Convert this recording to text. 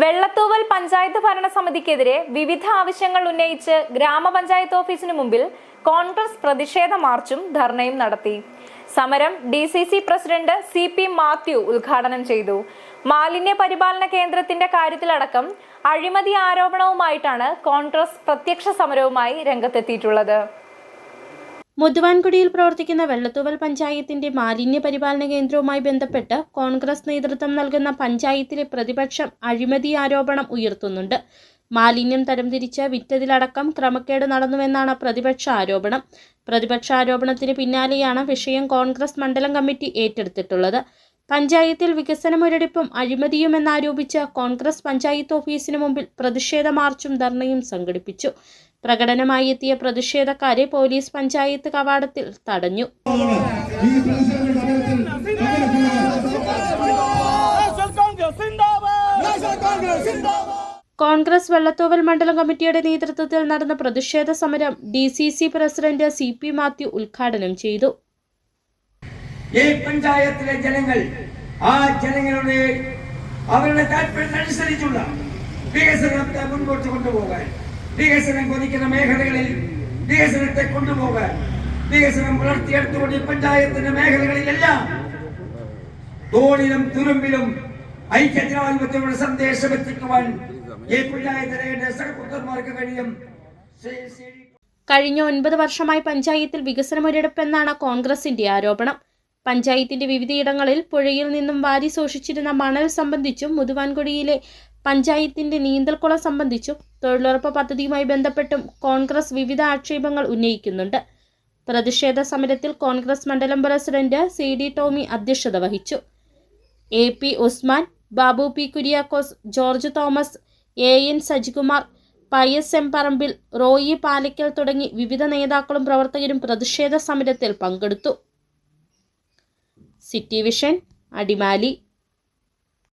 വെള്ളത്തൂവൽ പഞ്ചായത്ത് ഭരണസമിതിക്കെതിരെ വിവിധ ആവശ്യങ്ങൾ ഉന്നയിച്ച് ഗ്രാമപഞ്ചായത്ത് ഓഫീസിന് മുമ്പിൽ കോൺഗ്രസ് പ്രതിഷേധ മാർച്ചും ധർണയും നടത്തി. സമരം DCC പ്രസിഡന്റ് CP മാത്യു ഉദ്ഘാടനം ചെയ്തു. മാലിന്യ പരിപാലന കേന്ദ്രത്തിന്റെ കാര്യത്തിലടക്കം അഴിമതി ആരോപണവുമായിട്ടാണ് കോൺഗ്രസ് പ്രത്യക്ഷ സമരവുമായി രംഗത്തെത്തിയിട്ടുള്ളത്. മുതുവാൻകുടിയിൽ പ്രവർത്തിക്കുന്ന വെള്ളത്തൂവൽ പഞ്ചായത്തിന്റെ മാലിന്യ പരിപാലന കേന്ദ്രവുമായി ബന്ധപ്പെട്ട് കോൺഗ്രസ് നേതൃത്വം നൽകുന്ന പഞ്ചായത്തിലെ പ്രതിപക്ഷം അഴിമതി ആരോപണം ഉയർത്തുന്നുണ്ട്. മാലിന്യം തരംതിരിച്ച് വിറ്റതിലടക്കം ക്രമക്കേട് നടന്നുവെന്നാണ് പ്രതിപക്ഷ ആരോപണം. പ്രതിപക്ഷ ആരോപണത്തിന് പിന്നാലെയാണ് വിഷയം കോൺഗ്രസ് മണ്ഡലം കമ്മിറ്റി ഏറ്റെടുത്തിട്ടുള്ളത്. പഞ്ചായത്തിൽ വികസന മുരടിപ്പും അഴിമതിയുമെന്നാരോപിച്ച് കോൺഗ്രസ് പഞ്ചായത്ത് ഓഫീസിന് മുമ്പിൽ പ്രതിഷേധ മാർച്ചും ധർണയും സംഘടിപ്പിച്ചു. പ്രകടനമായി എത്തിയ പ്രതിഷേധക്കാരെ പോലീസ് പഞ്ചായത്ത് കവാടത്തിൽ തടഞ്ഞു. കോൺഗ്രസ് വെള്ളത്തൂവൽ മണ്ഡലം കമ്മിറ്റിയുടെ നേതൃത്വത്തിൽ നടന്ന പ്രതിഷേധ സമരം DCC പ്രസിഡന്റ് CP മാത്യു ഉദ്ഘാടനം ചെയ്തു. ഈ പഞ്ചായത്തിലെ ജനങ്ങൾ ആ ജനങ്ങളുടെ അവരുടെ താല്പര്യമനുസരിച്ചുള്ള വികസനത്തെ മുൻപോട്ട് കൊണ്ടുപോകാൻ, വികസനം കൊതിക്കുന്ന മേഖലകളിൽ വികസനത്തെ കൊണ്ടുപോകാൻ, വികസനം വളർത്തിയെടുത്തുകൊണ്ട് ഈ പഞ്ചായത്തിന്റെ മേഖലകളിലെല്ലാം തോണിലും തുരുമ്പിലും ഐക്യജനാധിപത്യങ്ങളുടെ സന്ദേശം എത്തിക്കുവാൻ ഈ പഞ്ചായത്തിലെ സഹപുത്രന്മാർക്ക് കഴിയും. കഴിഞ്ഞ 9 വർഷമായി പഞ്ചായത്തിൽ വികസന മുരടിപ്പെന്നാണ് കോൺഗ്രസിന്റെ ആരോപണം. പഞ്ചായത്തിന്റെ വിവിധയിടങ്ങളിൽ പുഴയിൽ നിന്നും വാരി സൂക്ഷിച്ചിരുന്ന മണൽ സംബന്ധിച്ചും മുതുവാൻകുടിയിലെ പഞ്ചായത്തിന്റെ നീന്തൽക്കുളം സംബന്ധിച്ചും തൊഴിലുറപ്പ് പദ്ധതിയുമായി ബന്ധപ്പെട്ടും കോൺഗ്രസ് വിവിധ ആക്ഷേപങ്ങൾ ഉന്നയിക്കുന്നുണ്ട്. പ്രതിഷേധ സമരത്തിൽ കോൺഗ്രസ് മണ്ഡലം പ്രസിഡന്റ് CD ടോമി അധ്യക്ഷത വഹിച്ചു. AP Usman, Babu P Kuriakose, George Thomas, AN Sajikumar, Pius M പറമ്പിൽ, റോയി പാലയ്ക്കൽ തുടങ്ങി വിവിധ നേതാക്കളും പ്രവർത്തകരും പ്രതിഷേധ സമരത്തിൽ പങ്കെടുത്തു. City vision, Adimali.